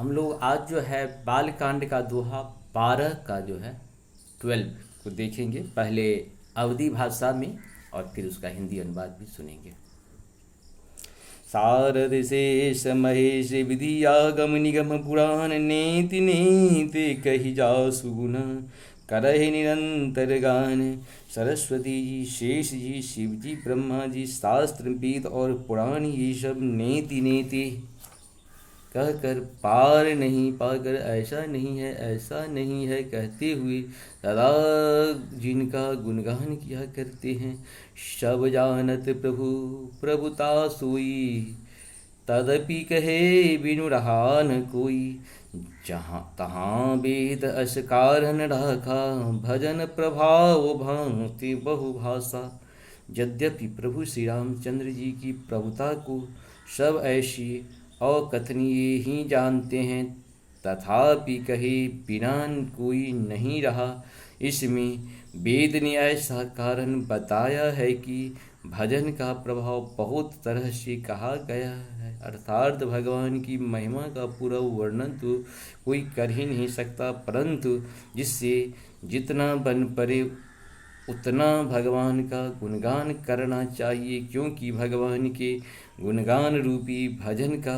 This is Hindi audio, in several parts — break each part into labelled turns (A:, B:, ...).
A: हम लोग आज जो है बालकांड का दोहा 12 का जो है 12 को देखेंगे। पहले अवधी भाषा में और फिर उसका हिंदी अनुवाद भी सुनेंगे। सारद शेष महेश विधि आगम निगम पुराण नेति नेति कही जाओ सुगुण करहि निरंतर गान। सरस्वती जी, शेष जी, शिव जी, ब्रह्मा जी, शास्त्र वेद और पुराण ये सब नेति नेति कह कर पार नहीं पाकर ऐसा नहीं है ऐसा नहीं है कहते हुए सदा जिनका गुणगान किया करते हैं। सब जानत प्रभु प्रभुता सोई तदपि कहे बिनु रहा न कोई। जहाँ तहाँ वेद अस कारण राखा भजन प्रभाव भांति बहुभाषा। यद्यपि प्रभु श्री रामचंद्र जी की प्रभुता को सब ऐसी अकथनीय ही जानते हैं, तथापि कहे बिना कोई नहीं रहा। इसमें वेद ने ऐसा कारण बताया है कि भजन का प्रभाव बहुत तरह से कहा गया है, अर्थात भगवान की महिमा का पूरा वर्णन तो कोई कर ही नहीं सकता, परंतु जिससे जितना बन पड़े उतना भगवान का गुणगान करना चाहिए, क्योंकि भगवान के गुणगान रूपी भजन का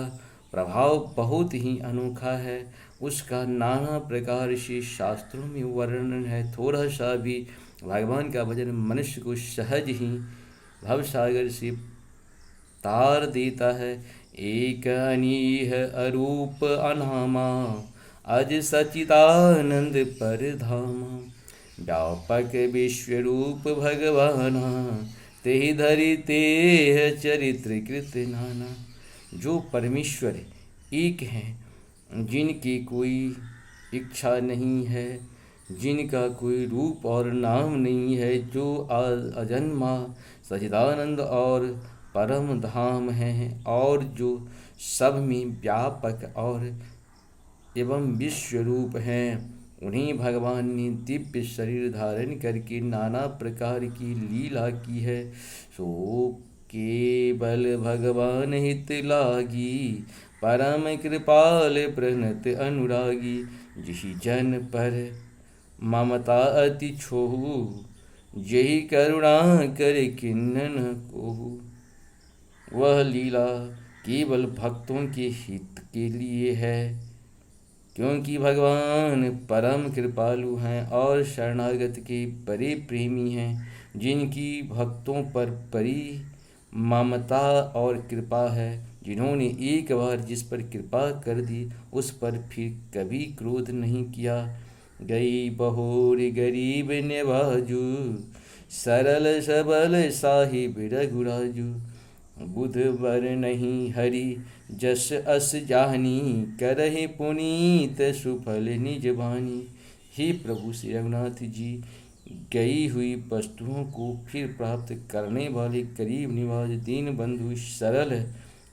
A: प्रभाव बहुत ही अनोखा है। उसका नाना प्रकार से शास्त्रों में वर्णन है। थोड़ा सा भी भगवान का भजन मनुष्य को सहज ही भवसागर से तार देता है। एक अनीह अरूप अनामा अज सचिदानंद परधामा। व्यापक विश्वरूप भगवाना तेहि धरि तेह चरित्र कृत नाना। जो परमेश्वर एक हैं, जिनकी कोई इच्छा नहीं है, जिनका कोई रूप और नाम नहीं है, जो अजन्मा सच्चिदानंद और परम धाम हैं, और जो सब में व्यापक और एवं विश्वरूप हैं, उन्हीं भगवान ने दिव्य शरीर धारण करके नाना प्रकार की लीला की है। सो केवल भगवान हित लागी परम कृपाल प्रणत अनुरागी। जिहि जन पर ममता अति छोहु जही करुणा कर किन्नन कोहु। वह लीला केवल भक्तों के हित के लिए है, क्योंकि भगवान परम कृपालु हैं और शरणागत के बड़े प्रेमी हैं। जिनकी भक्तों पर बड़ी ममता और कृपा है, जिन्होंने एक बार जिस पर कृपा कर दी उस पर फिर कभी क्रोध नहीं किया। गई बहोर गरीब निवाजू सरल सबल साहिब रघुराजू। बुध बर नहीं हरि जस अस जानी करहि पुनीत सुफल निज बानी। हे प्रभु श्री रघुनाथ जी, गई हुई वस्तुओं को फिर प्राप्त करने वाले करीब निवाज दीन बंधु सरल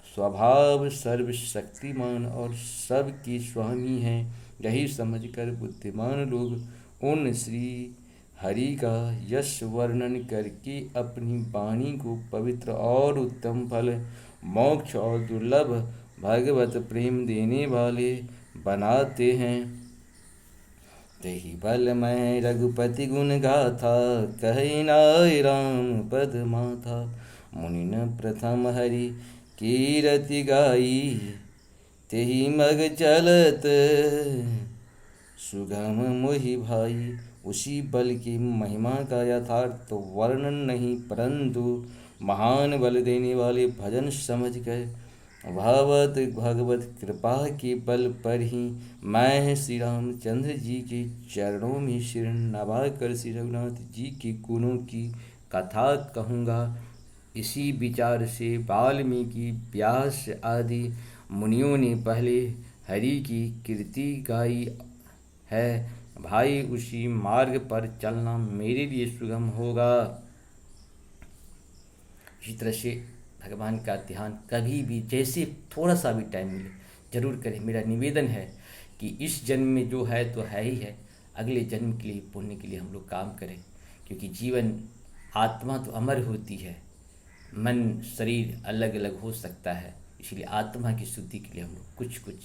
A: स्वभाव सर्वशक्तिमान और सबके स्वामी हैं। यही समझकर बुद्धिमान लोग उन श्री हरि का यश वर्णन करके अपनी वाणी को पवित्र और उत्तम फल मोक्ष और दुर्लभ भगवत प्रेम देने वाले बनाते हैं। तही बल मैं रघुपति गुण गाथा कहि नाय राम पद माथा। मुनिन प्रथम हरि कीरति गाई तेहि मग चलत सुगम मोहि भाई। उसी बल की महिमा का यथार्थ वर्णन नहीं, परंतु महान बल देने वाले भजन समझकर भगवत कृपा के बल पर ही मैं श्री रामचंद्र जी के चरणों में सिर नवाकर श्री रघुनाथ जी के गुणों की कथा कहूँगा। इसी विचार से वाल्मीकि, व्यास आदि मुनियों ने पहले हरि की कीर्ति गाई है। भाई, उसी मार्ग पर चलना मेरे लिए सुगम होगा। इसी तरह से भगवान का ध्यान कभी भी जैसे थोड़ा सा भी टाइम मिले जरूर करें। मेरा निवेदन है कि इस जन्म में जो है तो है ही है, अगले जन्म के लिए पुण्य के लिए हम लोग काम करें, क्योंकि जीवन आत्मा तो अमर होती है, मन शरीर अलग अलग हो सकता है, इसलिए आत्मा की शुद्धि के लिए हम लोग कुछ कुछ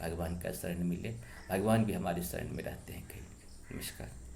A: भगवान का शरण मिले। भगवान भी हमारे शरण में रहते हैं कहीं। नमस्कार।